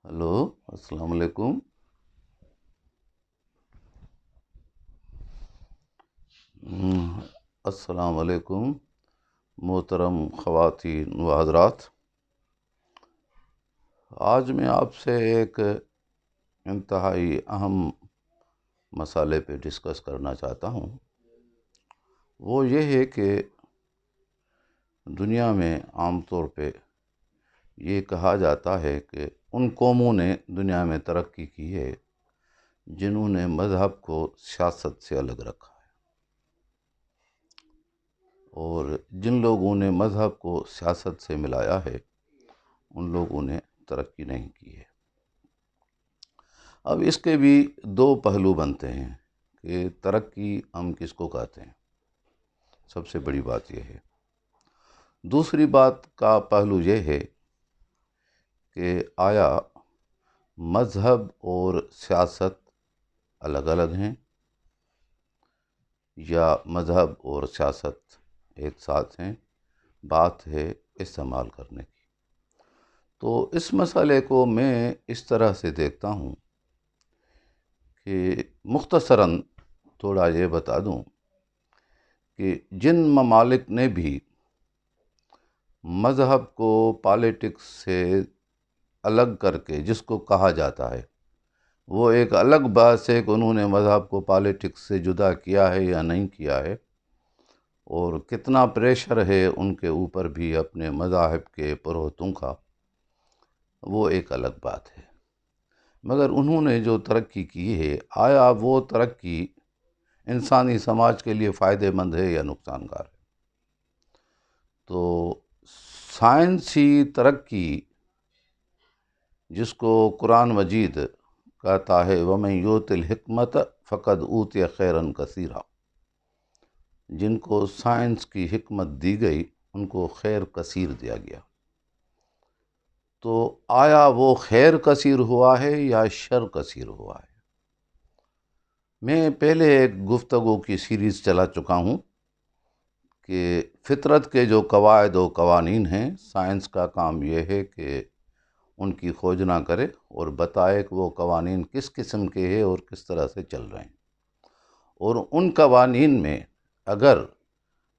Hello, السلام علیکم۔ السلام علیکم محترم خواتین و حضرات۔ آج میں آپ سے ایک انتہائی اہم مسئلے پہ ڈسکس کرنا چاہتا ہوں۔ وہ یہ ہے کہ دنیا میں عام طور پہ یہ کہا جاتا ہے کہ ان قوموں نے دنیا میں ترقی کی ہے جنہوں نے مذہب کو سیاست سے الگ رکھا ہے، اور جن لوگوں نے مذہب کو سیاست سے ملایا ہے ان لوگوں نے ترقی نہیں کی ہے۔ اب اس کے بھی دو پہلو بنتے ہیں کہ ترقی ہم کس کو کہتے ہیں۔ سب سے بڑی بات یہ ہے۔ دوسری بات کا پہلو یہ ہے کہ آیا مذہب اور سیاست الگ الگ ہیں یا مذہب اور سیاست ایک ساتھ ہیں؟ بات ہے استعمال کرنے کی۔ تو اس مسئلے کو میں اس طرح سے دیکھتا ہوں کہ مختصراً تھوڑا یہ بتا دوں کہ جن ممالک نے بھی مذہب کو پالیٹکس سے الگ کر کے، جس کو کہا جاتا ہے، وہ ایک الگ بات ہے کہ انہوں نے مذہب کو پالیٹکس سے جدا کیا ہے یا نہیں کیا ہے، اور کتنا پریشر ہے ان کے اوپر بھی اپنے مذاہب کے پروہتوں کا، وہ ایک الگ بات ہے۔ مگر انہوں نے جو ترقی کی ہے، آیا وہ ترقی انسانی سماج کے لیے فائدہ مند ہے یا نقصان گار ہے؟ تو سائنسی ترقی، جس کو قرآن مجید کہتا ہے وَمَن یُؤْتِ الْحِکْمَةَ فَقَدْ أُوتِیَ خَیْرًا کَثِیرًا، جن کو سائنس کی حکمت دی گئی ان کو خیر کثیر دیا گیا۔ تو آیا وہ خیر کثیر ہوا ہے یا شر کثیر ہوا ہے؟ میں پہلے ایک گفتگو کی سیریز چلا چکا ہوں کہ فطرت کے جو قواعد و قوانین ہیں، سائنس کا کام یہ ہے کہ ان کی کھوج نہ کرے اور بتائے کہ وہ قوانین کس قسم کے ہیں اور کس طرح سے چل رہے ہیں، اور ان قوانین میں اگر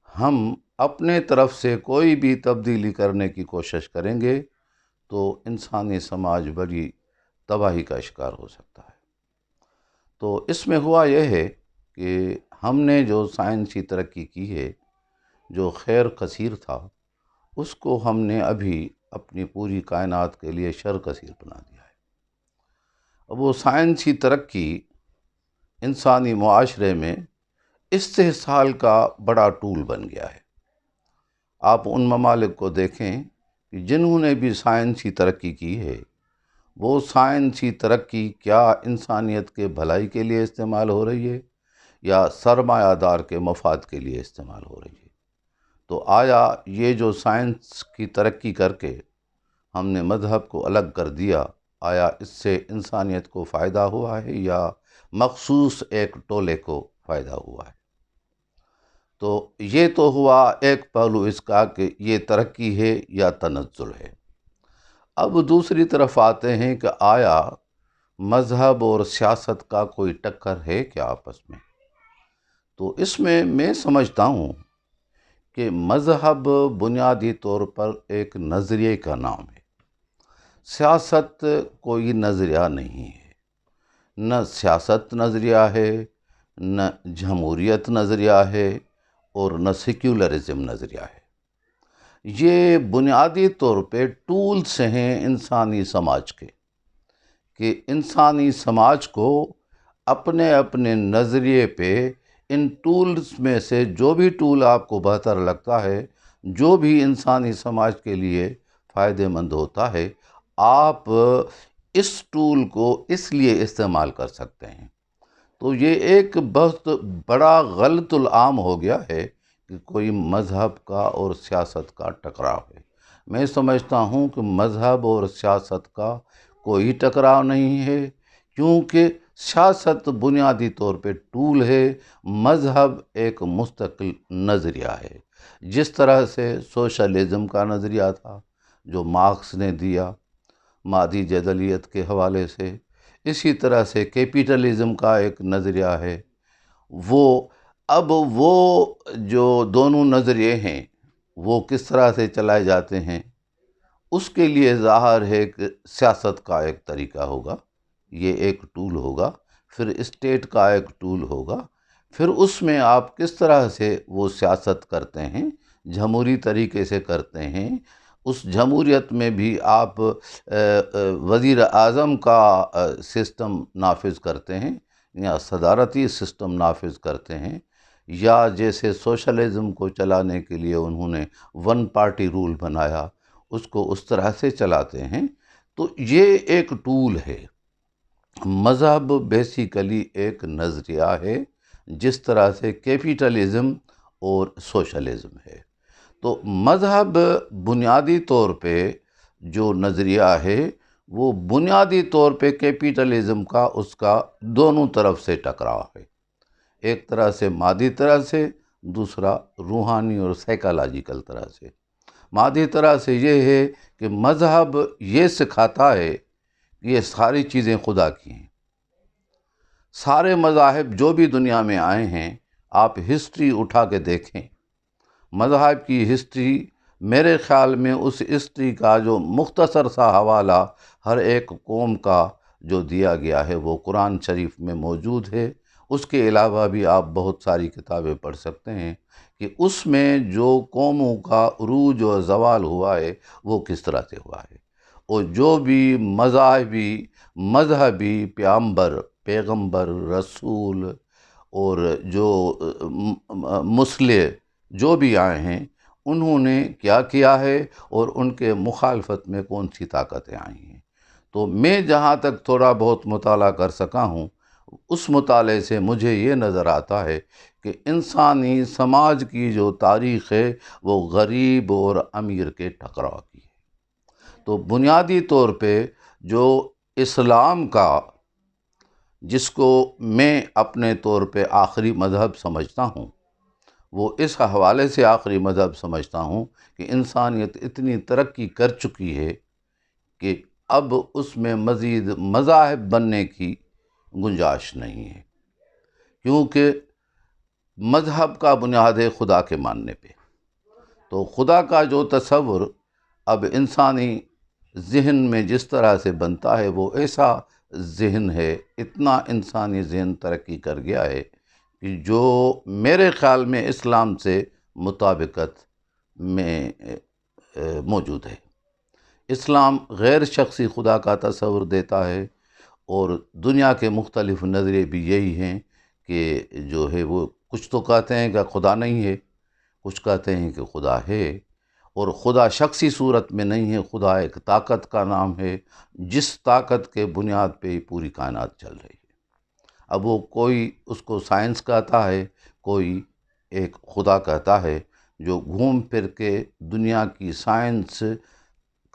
ہم اپنے طرف سے کوئی بھی تبدیلی کرنے کی کوشش کریں گے تو انسانی سماج بڑی تباہی کا شکار ہو سکتا ہے۔ تو اس میں ہوا یہ ہے کہ ہم نے جو سائنسی ترقی کی ہے، جو خیر کثیر تھا، اس کو ہم نے ابھی اپنی پوری کائنات کے لیے شر کثیر بنا دیا ہے۔ اب وہ سائنسی ترقی انسانی معاشرے میں استحصال کا بڑا ٹول بن گیا ہے۔ آپ ان ممالک کو دیکھیں کہ جنہوں نے بھی سائنسی ترقی کی ہے، وہ سائنسی ترقی کیا انسانیت کے بھلائی کے لیے استعمال ہو رہی ہے یا سرمایہ دار کے مفاد کے لیے استعمال ہو رہی ہے؟ تو آیا یہ جو سائنس کی ترقی کر کے ہم نے مذہب کو الگ کر دیا، آیا اس سے انسانیت کو فائدہ ہوا ہے یا مخصوص ایک ٹولے کو فائدہ ہوا ہے؟ تو یہ تو ہوا ایک پہلو اس کا کہ یہ ترقی ہے یا تنزل ہے۔ اب دوسری طرف آتے ہیں کہ آیا مذہب اور سیاست کا کوئی ٹکر ہے کیا آپس میں؟ تو اس میں سمجھتا ہوں کہ مذہب بنیادی طور پر ایک نظریے کا نام ہے، سیاست کوئی نظریہ نہیں ہے۔ نہ سیاست نظریہ ہے، نہ جمہوریت نظریہ ہے، اور نہ سیکولرزم نظریہ ہے۔ یہ بنیادی طور پہ ٹولز ہیں انسانی سماج کے، کہ انسانی سماج کو اپنے اپنے نظریے پہ ان ٹولز میں سے جو بھی ٹول آپ کو بہتر لگتا ہے، جو بھی انسانی سماج کے لیے فائدہ مند ہوتا ہے، آپ اس ٹول کو اس لیے استعمال کر سکتے ہیں۔ تو یہ ایک بہت بڑا غلط العام ہو گیا ہے کہ کوئی مذہب کا اور سیاست کا ٹکراؤ ہے۔ میں سمجھتا ہوں کہ مذہب اور سیاست کا کوئی ٹکراؤ نہیں ہے، کیونکہ سیاست بنیادی طور پہ ٹول ہے، مذہب ایک مستقل نظریہ ہے۔ جس طرح سے سوشلزم کا نظریہ تھا جو مارکس نے دیا، مادی جدلیت کے حوالے سے۔ اسی طرح سے کیپیٹلزم کا ایک نظریہ ہے۔ اب وہ جو دونوں نظریے ہیں وہ کس طرح سے چلائے جاتے ہیں، اس کے لیے ظاہر ہے کہ سیاست کا ایک طریقہ ہوگا، یہ ایک ٹول ہوگا، پھر اسٹیٹ کا ایک ٹول ہوگا، پھر اس میں آپ کس طرح سے وہ سیاست کرتے ہیں، جمہوری طریقے سے کرتے ہیں۔ اس جمہوریت میں بھی آپ وزیر اعظم کا سسٹم نافذ کرتے ہیں یا صدارتی سسٹم نافذ کرتے ہیں، یا جیسے سوشلزم کو چلانے کے لیے انہوں نے ون پارٹی رول بنایا، اس کو اس طرح سے چلاتے ہیں۔ تو یہ ایک ٹول ہے۔ مذہب بیسیکلی ایک نظریہ ہے، جس طرح سے کیپیٹلزم اور سوشلزم ہے۔ تو مذہب بنیادی طور پہ جو نظریہ ہے وہ بنیادی طور پہ کیپیٹلزم کا اس کا دونوں طرف سے ٹکراؤ ہے، ایک طرح سے مادی طرح سے، دوسرا روحانی اور سائیکالوجیکل طرح سے۔ مادی طرح سے یہ ہے کہ مذہب یہ سکھاتا ہے کہ یہ ساری چیزیں خدا کی ہیں۔ سارے مذاہب جو بھی دنیا میں آئے ہیں، آپ ہسٹری اٹھا کے دیکھیں، مذہب کی ہسٹری، میرے خیال میں اس ہسٹری کا جو مختصر سا حوالہ ہر ایک قوم کا جو دیا گیا ہے وہ قرآن شریف میں موجود ہے۔ اس کے علاوہ بھی آپ بہت ساری کتابیں پڑھ سکتے ہیں کہ اس میں جو قوموں کا عروج و زوال ہوا ہے وہ کس طرح سے ہوا ہے، اور جو بھی مذہبی پیغمبر رسول اور جو مسلح جو بھی آئے ہیں، انہوں نے کیا کیا ہے اور ان کے مخالفت میں کون سی طاقتیں آئی ہیں۔ تو میں جہاں تک تھوڑا بہت مطالعہ کر سکا ہوں، اس مطالعے سے مجھے یہ نظر آتا ہے کہ انسانی سماج کی جو تاریخ ہے وہ غریب اور امیر کے ٹکراؤ کی ہے۔ تو بنیادی طور پہ جو اسلام کا، جس کو میں اپنے طور پہ آخری مذہب سمجھتا ہوں، وہ اس حوالے سے آخری مذہب سمجھتا ہوں کہ انسانیت اتنی ترقی کر چکی ہے کہ اب اس میں مزید مذاہب بننے کی گنجائش نہیں ہے، کیونکہ مذہب کا بنیاد ہے خدا کے ماننے پہ۔ تو خدا کا جو تصور اب انسانی ذہن میں جس طرح سے بنتا ہے وہ ایسا ذہن ہے، اتنا انسانی ذہن ترقی کر گیا ہے کہ جو میرے خیال میں اسلام سے مطابقت میں موجود ہے۔ اسلام غیر شخصی خدا کا تصور دیتا ہے، اور دنیا کے مختلف نظریے بھی یہی ہیں کہ جو ہے وہ کچھ تو کہتے ہیں کہ خدا نہیں ہے، کچھ کہتے ہیں کہ خدا ہے، اور خدا شخصی صورت میں نہیں ہے، خدا ایک طاقت کا نام ہے، جس طاقت کے بنیاد پہ ہی پوری کائنات چل رہی ہے۔ اب وہ کوئی اس کو سائنس کہتا ہے، کوئی ایک خدا کہتا ہے، جو گھوم پھر کے دنیا کی سائنس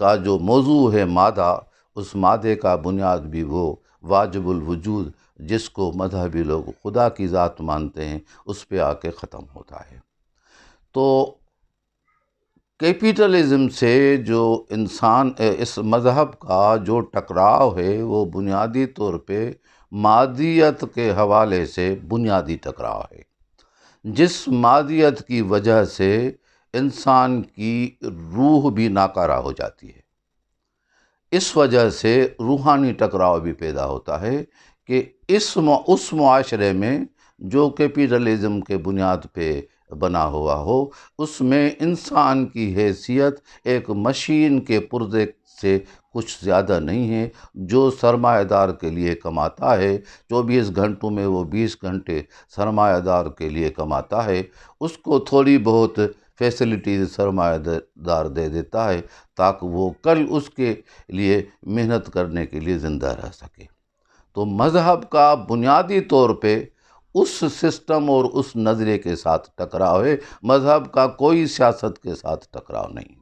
کا جو موضوع ہے مادہ، اس مادے کا بنیاد بھی وہ واجب الوجود جس کو مذہبی لوگ خدا کی ذات مانتے ہیں، اس پہ آ کے ختم ہوتا ہے۔ تو کیپیٹلزم سے جو اس مذہب کا جو ٹکراؤ ہے وہ بنیادی طور پہ مادیت کے حوالے سے بنیادی ٹکراؤ ہے، جس مادیت کی وجہ سے انسان کی روح بھی ناکارہ ہو جاتی ہے۔ اس وجہ سے روحانی ٹکراؤ بھی پیدا ہوتا ہے کہ اس معاشرے میں جو کیپیٹلزم کے بنیاد پہ بنا ہوا ہو، اس میں انسان کی حیثیت ایک مشین کے پرزے سے کچھ زیادہ نہیں ہے۔ جو سرمایہ دار کے لیے کماتا ہے، 24 گھنٹوں میں وہ 20 گھنٹے سرمایہ دار کے لیے کماتا ہے، اس کو تھوڑی بہت فیسلٹیز سرمایہ دار دے دیتا ہے تاکہ وہ کل اس کے لیے محنت کرنے کے لیے زندہ رہ سکے۔ تو مذہب کا بنیادی طور پہ اس سسٹم اور اس نظریے کے ساتھ ٹکراؤ ہے، مذہب کا کوئی سیاست کے ساتھ ٹکراؤ نہیں۔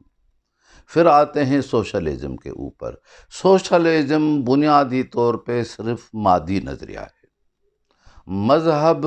پھر آتے ہیں سوشلزم کے اوپر۔ سوشلزم بنیادی طور پہ صرف مادی نظریہ ہے۔ مذہب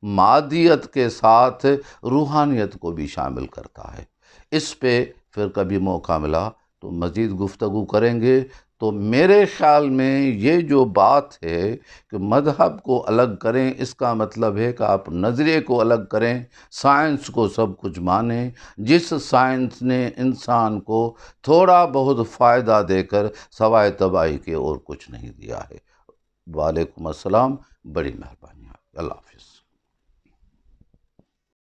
مادیت کے ساتھ روحانیت کو بھی شامل کرتا ہے۔ اس پہ پھر کبھی موقع ملا تو مزید گفتگو کریں گے۔ تو میرے خیال میں یہ جو بات ہے کہ مذہب کو الگ کریں، اس کا مطلب ہے کہ آپ نظریے کو الگ کریں، سائنس کو سب کچھ مانیں، جس سائنس نے انسان کو تھوڑا بہت فائدہ دے کر سوائے تباہی کے اور کچھ نہیں دیا ہے۔ وعلیکم السلام، بڑی مہربانی، اللہ حافظ۔